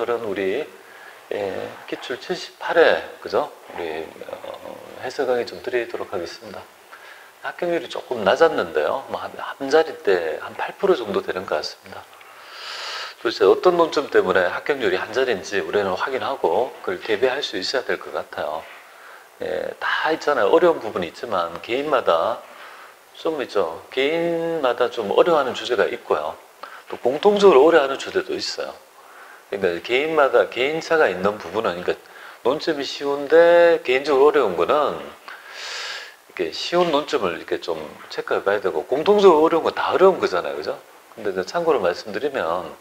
오늘은 우리 기출 78회 그죠? 우리 해설 강의 좀 드리도록 하겠습니다. 합격률이 조금 낮았는데요. 뭐 한 자리대 한 8% 정도 되는 것 같습니다. 도대체 어떤 논점 때문에 합격률이 한 자리인지 우리는 확인하고 그걸 대비할 수 있어야 될 것 같아요. 다 있잖아요. 어려운 부분이 있지만 개인마다 좀 있죠. 개인마다 좀 어려워하는 주제가 있고요. 또 공통적으로 어려워하는 주제도 있어요. 그러니까 개인마다 개인차가 있는 부분은, 그러니까 논점이 쉬운데 개인적으로 어려운 거는 이렇게 쉬운 논점을 이렇게 좀 체크해 봐야 되고, 공통적으로 어려운 건 다 어려운 거잖아요. 그죠? 근데 참고로 말씀드리면,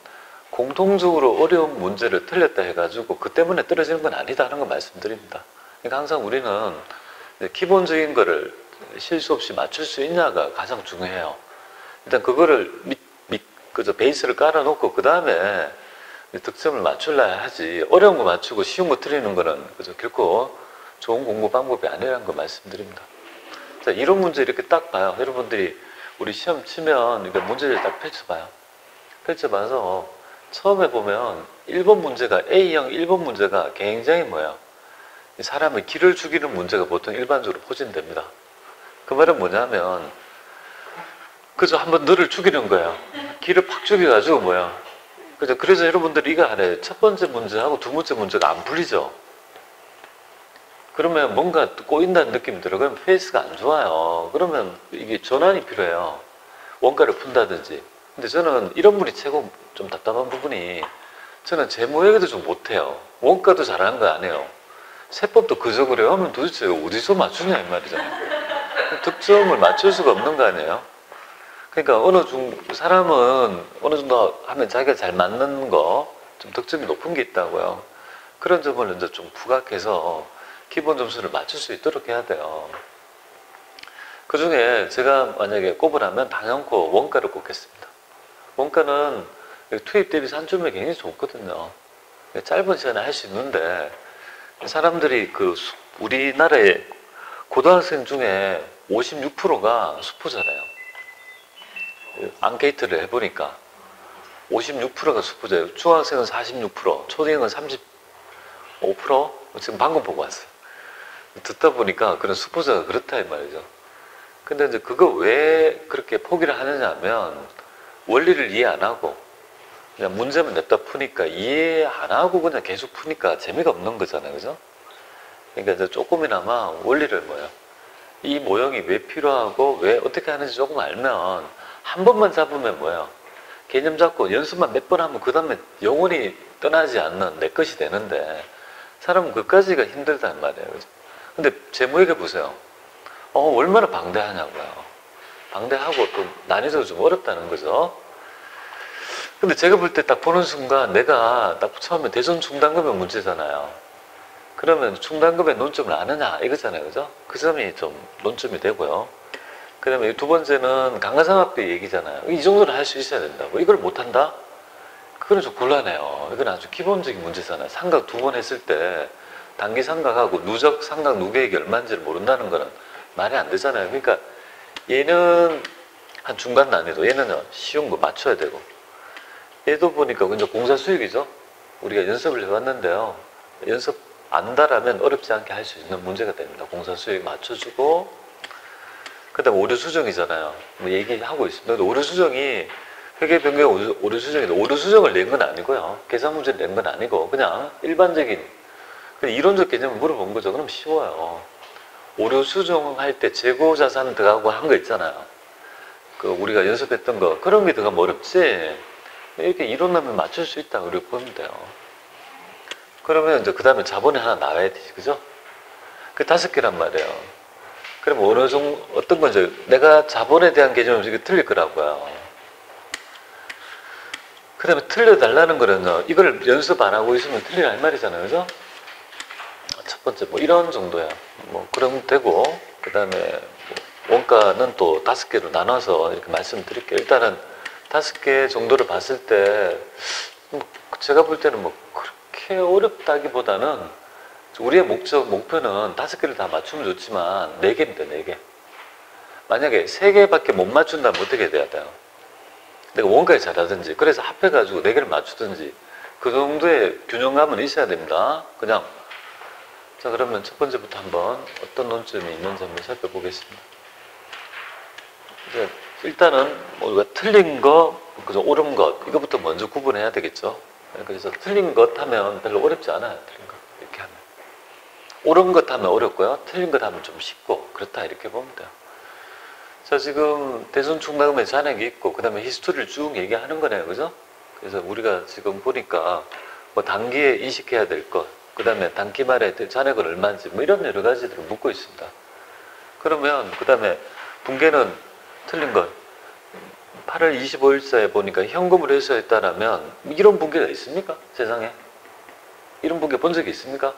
공통적으로 어려운 문제를 틀렸다 해가지고 그 때문에 떨어지는 건 아니다 하는 거 말씀드립니다. 그러니까 항상 우리는 기본적인 거를 실수 없이 맞출 수 있냐가 가장 중요해요. 일단 그거를 그저 베이스를 깔아놓고 그 다음에 득점을 맞출라 하지, 어려운 거 맞추고 쉬운 거 틀리는 거는 그저 결코 좋은 공부 방법이 아니라는 거 말씀드립니다. 자, 이런 문제 이렇게 딱 봐요. 여러분들이 우리 시험 치면 이렇게 문제를 딱 펼쳐봐요. 펼쳐봐서 처음에 보면 1번 문제가, A형 1번 문제가 굉장히 뭐예요? 사람의 기를 죽이는 문제가 보통 일반적으로 포진됩니다. 그 말은 뭐냐면 그저 한번 너를 죽이는 거예요. 기를 팍 죽여가지고 뭐야. 그래서 여러분들이 이거 알아요. 첫 번째 문제하고 두 번째 문제가 안 풀리죠. 그러면 뭔가 꼬인다는 느낌이 들어요. 그러면 페이스가 안 좋아요. 그러면 이게 전환이 필요해요. 원가를 푼다든지. 근데 저는 이런 분이 최고 좀 답답한 부분이, 저는 제 모양에도 좀 못해요. 원가도 잘하는 거 아니에요. 세법도 그저 그래요 하면 도대체 어디서 맞추냐 이 말이잖아요. 득점을 맞출 수가 없는 거 아니에요. 그러니까 사람은 어느 정도 하면 자기가 잘 맞는 거, 좀 득점이 높은 게 있다고요. 그런 점을 이제 좀 부각해서 기본 점수를 맞출 수 있도록 해야 돼요. 그 중에 제가 만약에 꼽으라면 단연코 원가를 꼽겠습니다. 원가는 투입 대비 산출률이 굉장히 좋거든요. 짧은 시간에 할 수 있는데, 사람들이 우리나라의 고등학생 중에 56%가 수포자래요. 앙케이트를 해보니까 56%가 수포자예요. 중학생은 46%, 초딩은 35%? 지금 방금 보고 왔어요. 듣다 보니까 그런 수포자가 그렇다 이 말이죠. 근데 이제 그거 왜 그렇게 포기를 하느냐 하면, 원리를 이해 안 하고 그냥 문제만 냈다 푸니까, 이해 안 하고 그냥 계속 푸니까 재미가 없는 거잖아요. 그죠? 그러니까 이제 조금이나마 원리를 이 모형이 왜 필요하고 왜 어떻게 하는지 조금 알면, 한 번만 잡으면 개념 잡고 연습만 몇 번 하면 그 다음에 영원히 떠나지 않는 내 것이 되는데, 사람은 그까지가 힘들단 말이에요. 그죠? 근데 제 모형에 보세요. 얼마나 방대하냐고요. 방대하고 또 난이도도 좀 어렵다는 거죠. 근데 제가 볼 때 딱 보는 순간, 내가 딱 처음에 대전 중단급의 문제잖아요. 그러면 중단급의 논점을 아느냐 이거잖아요. 그죠? 그 점이 좀 논점이 되고요. 그 다음에 두 번째는 강가상학비 얘기잖아요. 이 정도는 할 수 있어야 된다고. 이걸 못한다? 그건 좀 곤란해요. 이건 아주 기본적인 문제잖아요. 삼각 두 번 했을 때 단기 삼각하고 누적 삼각 누계액이 얼마인지를 모른다는 거는 말이 안 되잖아요. 그러니까 얘는 한 중간 난이도, 얘는 쉬운 거 맞춰야 되고, 얘도 보니까 이제 공사 수익이죠. 우리가 연습을 해봤는데요. 연습 안다라면 어렵지 않게 할 수 있는 문제가 됩니다. 공사 수익 맞춰주고, 그 다음에 오류 수정이잖아요. 뭐 얘기하고 있습니다. 근데 오류 수정이, 회계 변경 오류 수정인데, 오류 수정을 낸 건 아니고요. 계산 문제를 낸 건 아니고, 그냥 일반적인, 그냥 이론적 개념을 물어본 거죠. 그럼 쉬워요. 오류 수정할 때 재고 자산 들어가고 한 거 있잖아요. 우리가 연습했던 거, 그런 게 들어가면 어렵지, 이렇게 이론하면 맞출 수 있다, 그렇게 보면 돼요. 그러면 이제 그 다음에 자본이 하나 나와야 되지, 그죠? 그 5개란 말이에요. 그럼 어느 정도, 어떤 건 이제 내가 자본에 대한 개념이 이게 틀릴 거라고요. 그 다음에 틀려달라는 거는요, 이걸 연습 안 하고 있으면 틀리란 말이잖아요, 그죠? 첫 번째, 이런 정도야. 그러면 되고, 그 다음에 원가는 또 5개로 나눠서 이렇게 말씀드릴게요. 일단은 5개 정도를 봤을 때, 제가 볼 때는 그렇게 어렵다기보다는, 우리의 목표는 5개를 다 맞추면 좋지만 4개입니다, 4개. 만약에 3개밖에 못 맞춘다면 어떻게 돼야 돼요? 내가 원가에 잘하든지, 그래서 합해가지고 4개를 맞추든지, 그 정도의 균형감은 있어야 됩니다. 그냥. 자, 그러면 첫 번째부터 한번 어떤 논점이 있는지 한번 살펴보겠습니다. 이제 일단은 우리가 틀린 것, 그죠? 옳은 것, 이것부터 먼저 구분해야 되겠죠. 그래서 틀린 것 하면 별로 어렵지 않아요. 틀린 것. 이렇게 하면. 옳은 것 하면 어렵고요. 틀린 것 하면 좀 쉽고, 그렇다. 이렇게 보면 돼요. 자, 지금 대손 충당금의 잔액이 있고, 그 다음에 히스토리를 쭉 얘기하는 거네요. 그죠? 그래서 우리가 지금 보니까, 뭐 단기에 인식해야 될 것, 그 다음에 단기 말에 잔액은 얼마인지, 뭐 이런 여러 가지들을 묻고 있습니다. 그러면, 그 다음에 분계는 틀린 것. 8월 25일자에 보니까 현금으로 해서 했다라면, 이런 분계가 있습니까? 세상에? 이런 분계 본 적이 있습니까?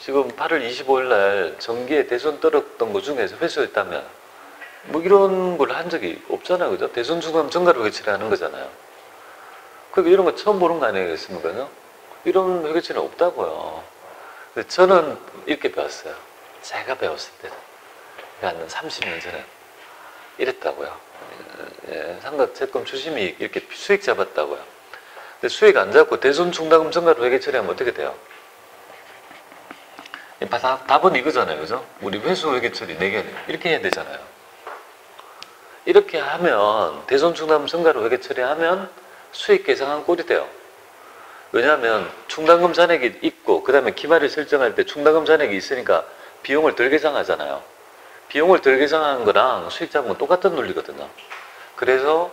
지금 8월 25일 날 정기에 대손 떨었던 것 중에서 회수했다면 뭐 이런 걸 한 적이 없잖아요. 그죠? 대손 중간 정가로 회치를 하는 거잖아요. 그러니까 이런 거 처음 보는 거 아니겠습니까? 이런 회계치는 없다고요. 근데 저는 이렇게 배웠어요. 제가 배웠을 때는. 한 30년 전에 이랬다고요. 예, 삼각채권 추심이 이렇게 수익 잡았다고요. 근데 수익 안 잡고 대손 충당금 정가로 회계 처리하면 어떻게 돼요? 답은 이거잖아요. 그죠? 우리 회수 회계 처리 4개 이렇게 해야 되잖아요. 이렇게 하면 대손 충당금 정가로 회계 처리하면 수익 계산한 꼴이 돼요. 왜냐하면 충당금 잔액이 있고 그 다음에 기말을 설정할 때 충당금 잔액이 있으니까 비용을 덜 계산하잖아요. 비용을 덜 계산하는 거랑 수익 잡은 건 똑같은 논리거든요. 그래서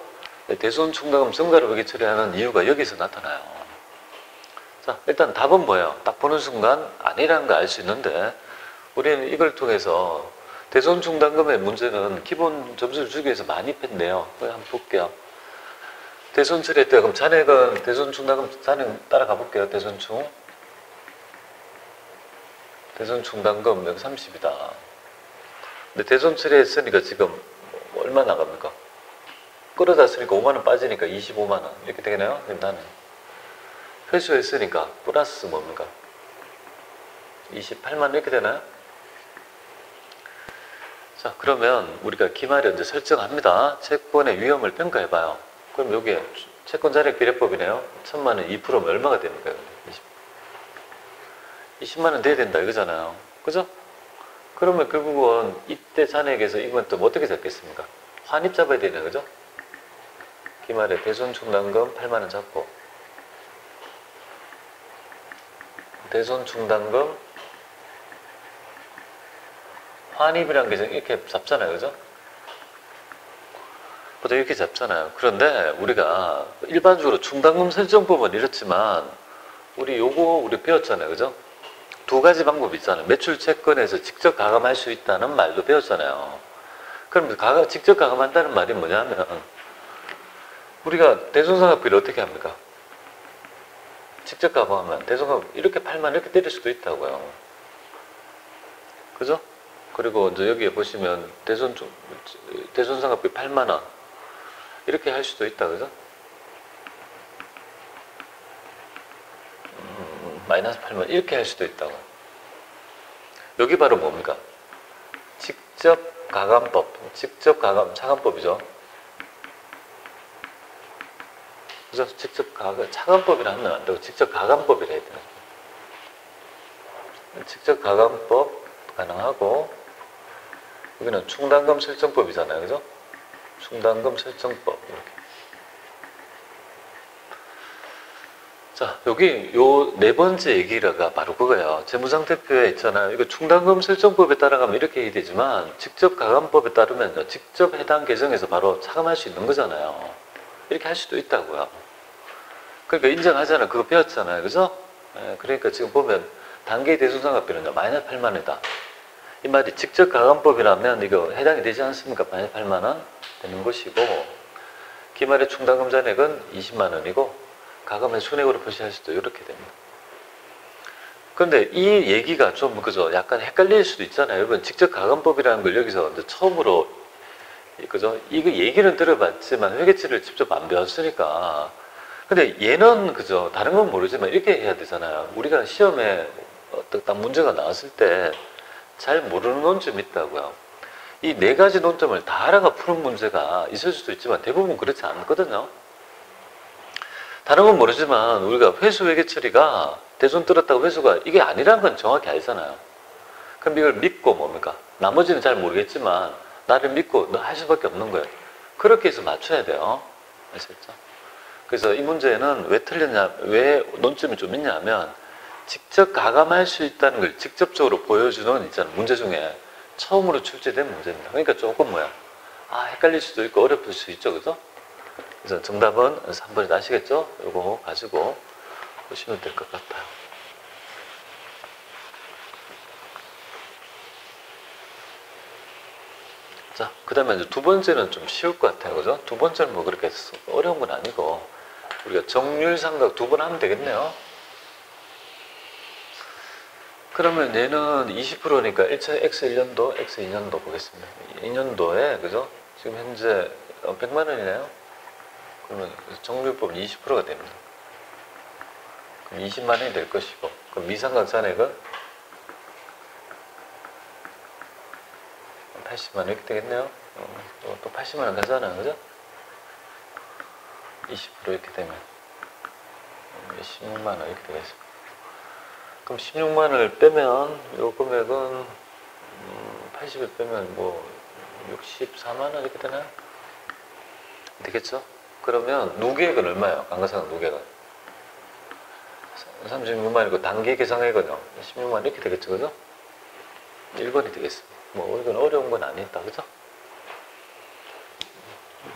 대손 충당금 정가로 회계 처리하는 이유가 여기서 나타나요. 자, 일단 답은 뭐예요? 딱 보는 순간 아니라는 걸 알 수 있는데 우리는 이걸 통해서 대손 충당금의 문제는 기본 점수를 주기 위해서 많이 뺐네요. 한번 볼게요. 대손 처리할 때 그럼 잔액은 대손 충당금 잔액 따라가 볼게요. 대손충. 대손 충당금 여기 30이다. 근데 대손 처리했으니까 지금 얼마 나갑니까? 끌어다 쓰니까 5만원 빠지니까 25만원 이렇게 되겠네요. 나는 회수했으니까 플러스 뭡니까? 28만 이렇게 되나요? 자, 그러면 우리가 기말에 이제 설정합니다. 채권의 위험을 평가해봐요. 그럼 여기에 채권 잔액 비례법이네요. 1000만 원 2%면 얼마가 됩니까? 20만 원 돼야 된다 이거잖아요. 그죠? 그러면 결국은 이때 잔액에서 이건 또 어떻게 잡겠습니까? 환입 잡아야 되네, 그죠? 기말에 대손 충당금 8만 원 잡고 대손 충당금 환입이라는 게 이렇게 잡잖아요. 그죠? 보통 이렇게 잡잖아요. 그런데 우리가 일반적으로 충당금 설정법은 이렇지만 우리 배웠잖아요. 그죠? 두 가지 방법이 있잖아요. 매출 채권에서 직접 가감할 수 있다는 말도 배웠잖아요. 그럼 직접 가감한다는 말이 뭐냐면 우리가 대손상각비를 어떻게 합니까? 직접 가방하면 대손상각 이렇게 8만 이렇게 때릴 수도 있다고요. 그죠? 그리고 이제 여기에 보시면 대손상각비 8만 원 이렇게 할 수도 있다, 그죠? 마이너스 8만 이렇게 할 수도 있다고. 여기 바로 뭡니까? 직접 가감법, 직접 가감 차감법이죠. 그래서 직접 차감법이라 하면 안 되고 직접 가감법이라 해야 돼요. 직접 가감법 가능하고 여기는 충당금 설정법이잖아요. 그죠? 충당금 설정법 이렇게. 자, 여기 요 네 번째 얘기가 바로 그거예요. 재무상태표에 있잖아요. 이거 충당금 설정법에 따라가면 이렇게 해야 되지만 직접 가감법에 따르면 직접 해당 계정에서 바로 차감할 수 있는 거잖아요. 이렇게 할 수도 있다고요. 그러니까 인정하잖아요. 그거 배웠잖아요. 그죠? 예, 그러니까 지금 보면 단기 대손상각비는 마이너스 8만 원이다. 이 말이 직접 가감법이라면 이거 해당이 되지 않습니까? 마이너스 8만 원 되는 것이고 기말의 충당금 잔액은 20만 원이고 가감의 순액으로 표시할 수도 이렇게 됩니다. 그런데 이 얘기가 좀 그죠? 약간 헷갈릴 수도 있잖아요. 여러분 직접 가감법이라는 걸 여기서 처음으로 그죠? 이거 얘기는 들어봤지만 회계치를 직접 안 배웠으니까. 근데 얘는 그죠? 다른 건 모르지만 이렇게 해야 되잖아요. 우리가 시험에 딱 문제가 나왔을 때 잘 모르는 논점이 있다고요. 이 네 가지 논점을 다 알아가 푸는 문제가 있을 수도 있지만 대부분 그렇지 않거든요. 다른 건 모르지만 우리가 회수 회계 처리가 대손 들었다고 회수가 이게 아니라는 건 정확히 알잖아요. 그럼 이걸 믿고 뭡니까? 나머지는 잘 모르겠지만 나를 믿고 너 할 수밖에 없는 거예요. 그렇게 해서 맞춰야 돼요. 아시겠죠? 그래서 이 문제는 왜 틀렸냐, 왜 논점이 좀 있냐 하면 직접 가감할 수 있다는 걸 직접적으로 보여주는 있잖아요. 문제 중에 처음으로 출제된 문제입니다. 그러니까 조금 헷갈릴 수도 있고 어렵을 수 있죠. 그죠? 그래서 정답은 3번이 아시겠죠? 이거 가지고 보시면 될 것 같아요. 자, 그 다음에 이제 두 번째는 좀 쉬울 것 같아요. 그죠? 두 번째는 뭐 그렇게 어려운 건 아니고, 우리가 정률삼각 두 번 하면 되겠네요. 그러면 얘는 20%니까 X1년도, X2년도 보겠습니다. 2년도에, 그죠? 지금 현재 100만 원이네요. 그러면 정률법은 20%가 됩니다. 그럼 20만 원이 될 것이고, 그럼 미삼각 잔액은 80만 원 이렇게 되겠네요. 또 80만 원 가잖아요. 그죠? 20% 이렇게 되면 16만 원 이렇게 되겠습니다. 그럼 16만 원을 빼면 요 금액은 80을 빼면 뭐 64만 원 이렇게 되나요? 되겠죠? 그러면 누계액은 얼마예요? 감가상각 누계액은 36만 원이고 단기 계상액은요 16만 원 이렇게 되겠죠? 그죠? 1번이 되겠습니다. 뭐 이건 어려운 건 아니다. 그죠?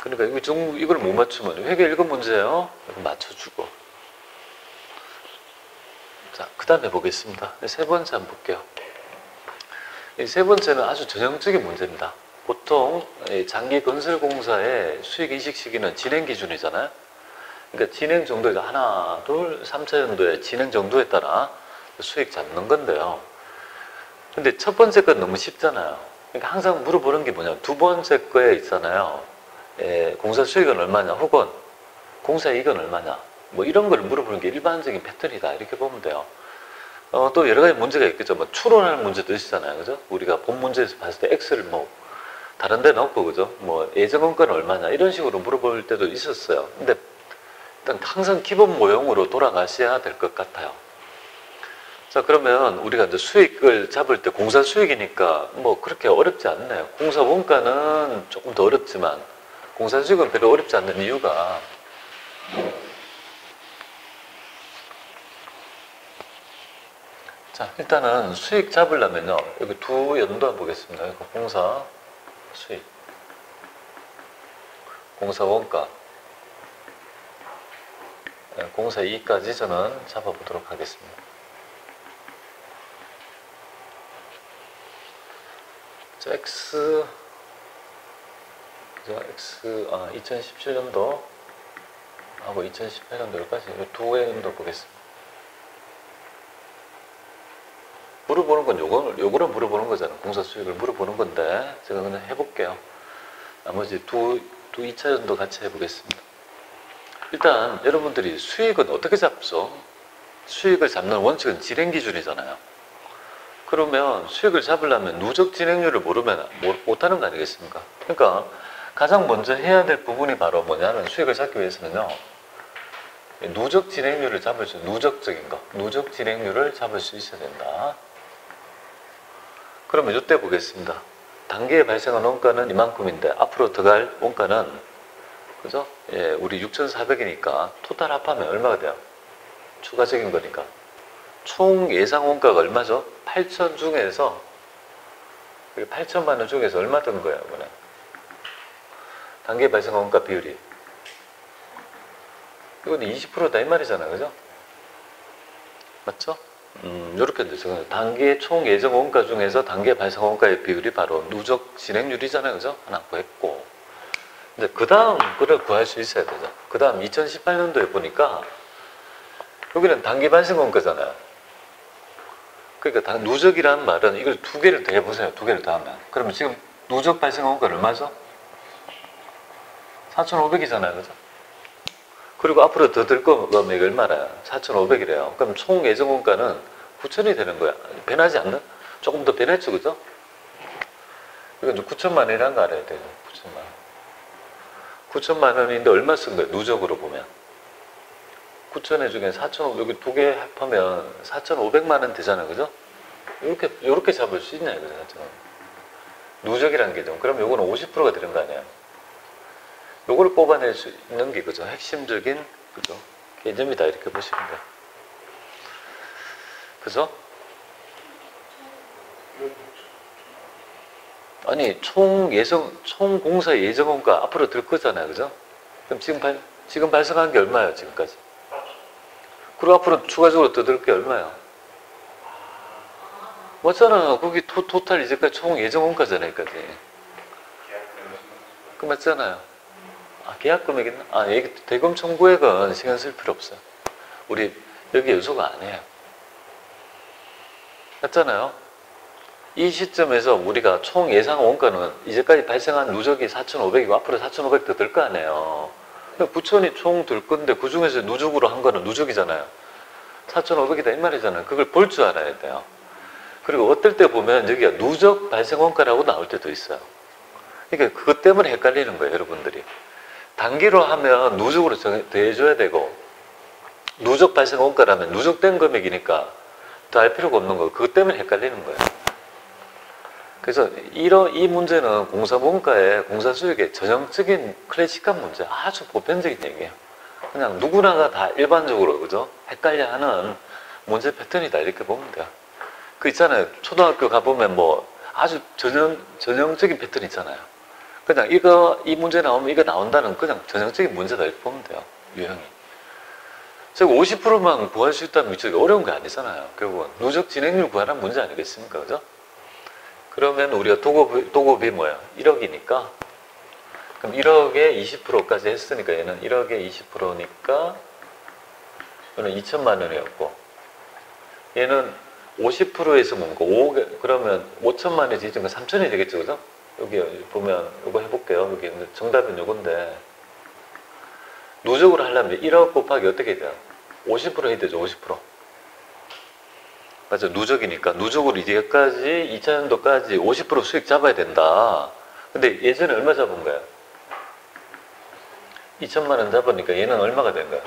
그러니까 이걸 못 맞추면 회계 1급 문제예요. 맞춰주고. 자, 그 다음에 보겠습니다. 세 번째 한번 볼게요. 이 세 번째는 아주 전형적인 문제입니다. 보통 장기건설공사의 수익 인식 시기는 진행 기준이잖아요. 그러니까 진행 정도에 하나, 둘, 3차 연도의 진행 정도에 따라 수익 잡는 건데요. 근데 첫 번째 건 너무 쉽잖아요. 그러니까 항상 물어보는 게 뭐냐면 두 번째 거에 있잖아요. 공사 수익은 얼마냐, 혹은 공사 이익은 얼마냐, 뭐 이런 걸 물어보는 게 일반적인 패턴이다. 이렇게 보면 돼요. 또 여러 가지 문제가 있겠죠. 뭐 추론하는 문제도 있잖아요. 그죠? 우리가 본 문제에서 봤을 때 X를 뭐 다른 데 넣고, 그죠? 뭐 예정원가는 얼마냐, 이런 식으로 물어볼 때도 있었어요. 근데 일단 항상 기본 모형으로 돌아가셔야 될 것 같아요. 자, 그러면 우리가 이제 수익을 잡을 때 공사 수익이니까 뭐 그렇게 어렵지 않네요. 공사 원가는 조금 더 어렵지만 공사 수익은 별로 어렵지 않는 이유가, 자, 일단은 수익 잡으려면요, 여기 두 연도 보겠습니다. 이거 공사 수익, 공사 원가, 공사 이익까지 저는 잡아보도록 하겠습니다. 자, X 2017년도 하고 2018년도 여기까지 두 연도 보겠습니다. 물어보는 건 요거를 물어보는 거잖아요. 공사 수익을 물어보는 건데 제가 그냥 해볼게요. 나머지 두 2차 연도 같이 해보겠습니다. 일단 여러분들이 수익은 어떻게 잡죠? 수익을 잡는 원칙은 진행 기준이잖아요. 그러면 수익을 잡으려면 누적 진행률을 모르면 못하는 거 아니겠습니까? 그러니까 가장 먼저 해야 될 부분이 바로 뭐냐면, 수익을 잡기 위해서는요, 누적 진행률을 잡을 수, 누적적인 거, 누적 진행률을 잡을 수 있어야 된다. 그러면 이때 보겠습니다. 단기에 발생한 원가는 이만큼인데 앞으로 들어갈 원가는, 그죠? 우리 6,400이니까 토탈 합하면 얼마가 돼요? 추가적인 거니까. 총 예상 원가가 얼마죠? 8천 중에서, 8천만 원 중에서 얼마 든 거예요, 이번에? 단기에 발생한 원가 비율이. 이건 20%다 이 말이잖아요, 그죠? 맞죠? 요렇게 되죠. 단기의 총 예정 원가 중에서 단기에 발생 원가의 비율이 바로 누적 진행률이잖아요, 그죠? 하나 구했고. 근데 그 다음 거를 구할 수 있어야 되죠. 그 다음 2018년도에 보니까 여기는 단기 발생 원가잖아요. 그러니까 누적이라는 말은 이걸 두 개를 더 해보세요. 두 개를 더 하면. 그러면 지금 누적 발생 원가는 얼마죠? 4,500이잖아요. 그죠? 그리고 앞으로 더 들 거면 이거 얼마나? 4,500이래요. 그럼 총 예정 원가는 9,000이 되는 거야. 변하지 않는? 조금 더 변했죠. 그죠? 이건 9천만 원이라는 거 알아야 돼요. 9천만 원. 9천만 원인데 얼마 쓴 거예요? 누적으로 보면. 9천에 중에 4,500, 여기 두 개 합하면 4,500만 원 되잖아요. 그죠? 요렇게 잡을 수 있냐, 이거죠. 4,500. 누적이라는 개념. 그럼 요거는 50%가 되는 거 아니에요? 요거를 뽑아낼 수 있는 게 그죠? 핵심적인, 그죠? 개념이다. 이렇게 보시면 돼요. 그죠? 아니, 총 공사 예정원가 앞으로 들 거잖아요. 그죠? 그럼 지금 발생한 게 얼마예요, 지금까지? 그리고 앞으로 추가적으로 더 들 게 얼마예요? 맞잖아. 거기 토탈 이제까지 총 예정원가잖아요, 여기까지. 그 맞잖아요. 아, 계약 금액 있나? 아, 여기 대금 청구액은 신경 쓸 필요 없어요. 우리 여기 요소가 아니에요. 맞잖아요. 이 시점에서 우리가 총 예상 원가는 이제까지 발생한 누적이 4,500이고 앞으로 4,500 더 들 거 아니에요. 9,000이 총 들 건데 그 중에서 누적으로 한 거는 누적이잖아요. 4,500이다 이 말이잖아요. 그걸 볼 줄 알아야 돼요. 그리고 어떨 때 보면 여기가 누적 발생 원가라고 나올 때도 있어요. 그러니까 그것 때문에 헷갈리는 거예요, 여러분들이. 단기로 하면 누적으로 더해줘야 되고 누적 발생 원가라면 누적된 금액이니까 더 할 필요가 없는 거. 그것 때문에 헷갈리는 거예요. 그래서 이 문제는 공사원가의 공사수익의 전형적인 클래식한 문제, 아주 보편적인 얘기예요. 그냥 누구나가 다 일반적으로 그죠? 헷갈려하는 문제 패턴이다 이렇게 보면 돼요. 그 있잖아요. 초등학교 가보면 뭐 아주 전형적인 패턴 있잖아요. 그냥 이 문제 나오면 이거 나온다는 그냥 전형적인 문제다 이렇게 보면 돼요. 유형이. 즉 50%만 구할 수 있다는 위치가 어려운 게 아니잖아요. 결국은 누적 진행률 구하는 문제 아니겠습니까? 그죠? 그러면 우리가 도급이 뭐야? 1억이니까 그럼 1억에 20%까지 했으니까 얘는 1억에 20%니까 얘는 2천만 원이었고 얘는 50%에서 뭔가 5억 그러면 5천만 원이 지금 3천이 되겠죠, 그죠? 여기 보면 이거 해볼게요. 여기 정답은 요건데 누적으로 하려면 1억 곱하기 어떻게 돼요? 50% 해야 되죠, 50%. 맞아, 누적이니까. 누적으로 이제까지 2000년도까지 50% 수익 잡아야 된다. 근데 예전에 얼마 잡은 거야? 2천만 원 잡으니까 얘는 얼마가 된 거야?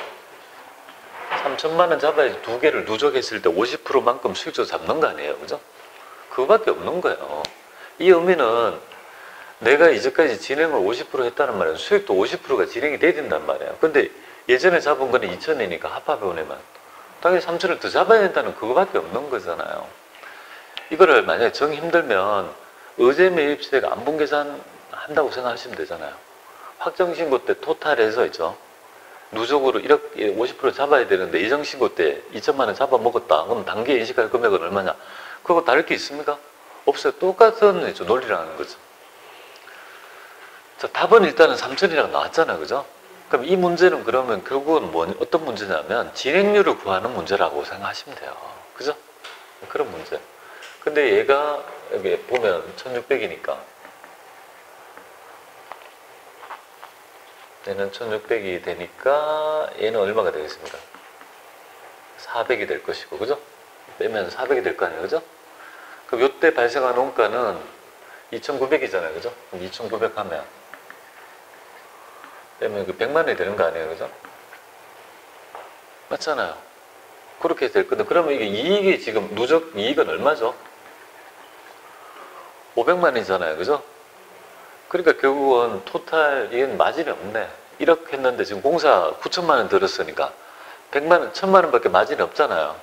3천만 원 잡아야지 두 개를 누적했을 때 50%만큼 수익적으로 잡는 거 아니에요, 그죠? 그거밖에 없는 거예요. 이 의미는 내가 이제까지 진행을 50% 했다는 말이에요. 수익도 50%가 진행이 돼야 된단 말이에요. 근데 예전에 잡은 거는 2천이니까 합합해보내면 당연히 3천을 더 잡아야 된다는 그거밖에 없는 거잖아요. 이거를 만약에 정 힘들면 의제 매입세가 안분 계산 한다고 생각하시면 되잖아요. 확정신고 때 토탈해서 있죠. 누적으로 1억 50% 잡아야 되는데 예정신고 때 2천만 원 잡아먹었다. 그럼 단기 인식할 금액은 얼마냐? 그거 다를 게 있습니까? 없어요. 똑같은 논리라는 거죠. 자, 답은 일단은 3천이라고 나왔잖아요. 그죠? 그럼 이 문제는 그러면 결국은 어떤 문제냐면 진행률을 구하는 문제라고 생각하시면 돼요. 그죠? 그런 문제. 근데 얘가 여기 보면 1600이니까 얘는 1600이 되니까 얘는 얼마가 되겠습니까? 400이 될 것이고, 그죠? 빼면 400이 될 거 아니에요, 그죠? 그럼 요때 발생한 원가는 2900이잖아요, 그죠? 그럼 2900 하면 빼면 그 100만 원이 되는 거 아니에요, 그죠? 맞잖아요. 그렇게 될 건데, 그러면 이게 이익이 지금 누적 이익은 얼마죠? 500만 원이잖아요, 그죠? 그러니까 결국은 토탈 이건 마진이 없네. 1억 했는데 지금 공사 9천만 원 들었으니까 100만 원, 1000만 원밖에 마진이 없잖아요.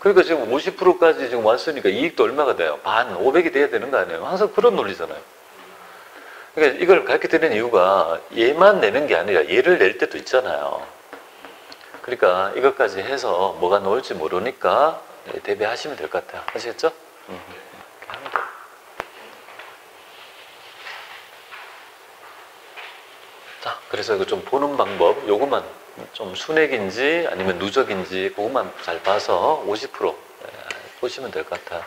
그러니까 지금 50%까지 지금 왔으니까 이익도 얼마가 돼요? 반, 500이 돼야 되는 거 아니에요? 항상 그런 논리잖아요. 그러니까 이걸 가르쳐 드리는 이유가 얘만 내는 게 아니라 얘를 낼 때도 있잖아요. 그러니까 이것까지 해서 뭐가 나올지 모르니까 대비하시면 될 것 같아요. 아시겠죠? 이렇게 하면 돼요. 자, 그래서 이거 좀 보는 방법, 요것만 좀 순액인지 아니면 누적인지 그것만 잘 봐서 50% 보시면 될 것 같아요.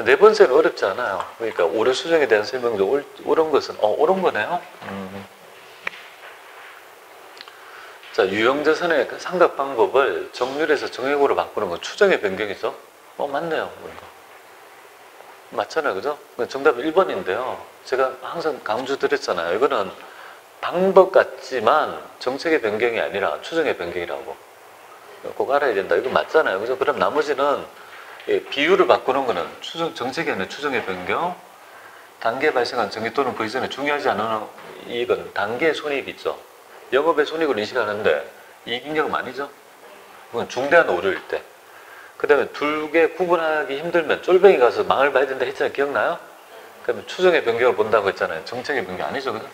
네 번째는 어렵지 않아요. 그러니까 오류 수정에 대한 설명도 옳은 것은 옳은 거네요. 자, 유형자산의 상각 방법을 정률에서 정액으로 바꾸는 건 추정의 변경이죠. 맞네요. 맞잖아요, 그죠? 정답은 1번인데요. 제가 항상 강조 드렸잖아요. 이거는 방법 같지만 정책의 변경이 아니라 추정의 변경이라고. 꼭 알아야 된다. 이거 맞잖아요. 그죠? 그럼 나머지는 비율을 바꾸는 거는 정책이 아니라 추정의 변경, 단기에 발생한 정기 또는 그 이전에 중요하지 않은 이익은 단기의 손익이 있죠. 영업의 손익을 인식하는데 이익잉여금 아니죠? 그건 중대한 오류일 때. 그 다음에 두 개 구분하기 힘들면 쫄병이 가서 망을 봐야 된다 했잖아요. 기억나요? 그러면 추정의 변경을 본다고 했잖아요. 정책의 변경 아니죠. 그죠?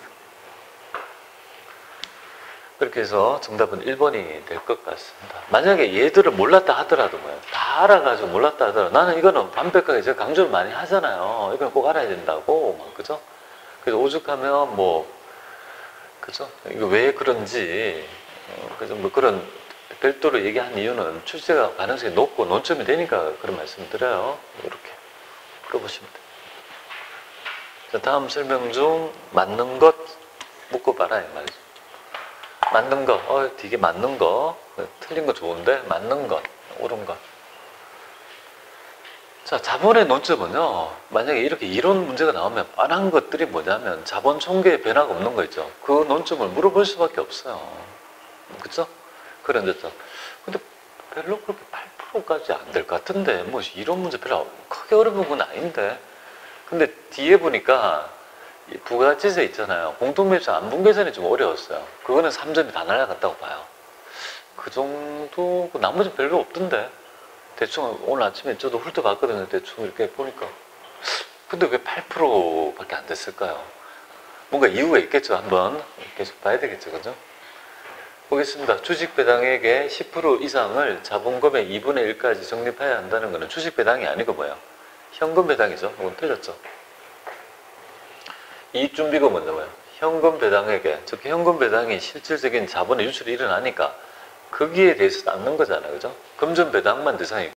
그렇게 해서 정답은 1번이 될 것 같습니다. 만약에 얘들을 몰랐다 하더라도 뭐예요? 다 알아가지고 몰랐다 하더라도 나는 이거는 완벽하게 제가 강조를 많이 하잖아요. 이건 꼭 알아야 된다고. 막, 그죠? 그래서 오죽하면 뭐, 그죠? 이거 왜 그런지, 그래서 뭐 그런 별도로 얘기한 이유는 출제가 가능성이 높고 논점이 되니까 그런 말씀을 드려요. 이렇게 풀어보시면 돼요. 자, 다음 설명 중 맞는 것 묶어봐라 이 말이죠. 맞는 거, 되게 맞는 거, 틀린 거 좋은데 맞는 것, 옳은 것. 자, 자본의 논점은요, 만약에 이렇게 이론 문제가 나오면 뻔한 것들이 뭐냐면 자본 총계에 변화가 없는 거 있죠. 그 논점을 물어볼 수밖에 없어요. 그쵸? 그런데 또, 근데 별로 그렇게 8%까지 안 될 것 같은데, 뭐 이런 문제 별로 크게 어려운 건 아닌데. 근데 뒤에 보니까 이 부가지세 있잖아요. 공통매입사 안분계산이 좀 어려웠어요. 그거는 3점이 다 날아갔다고 봐요. 그 정도, 나머지는 별로 없던데. 대충 오늘 아침에 저도 훑어봤거든요. 대충 이렇게 보니까. 근데 왜 8%밖에 안 됐을까요? 뭔가 이유가 있겠죠. 한번 계속 봐야 되겠죠. 그죠? 보겠습니다. 주식배당액의 10% 이상을 자본금의 2분의 1까지 적립해야 한다는 것은 주식배당이 아니고 뭐예요? 현금배당이죠. 이건 틀렸죠. 이익준비가 먼저 뭐예요? 현금배당액에, 즉 현금배당이 실질적인 자본의 유출이 일어나니까 거기에 대해서 닦는 거잖아요. 그죠? 금전배당만 대상이고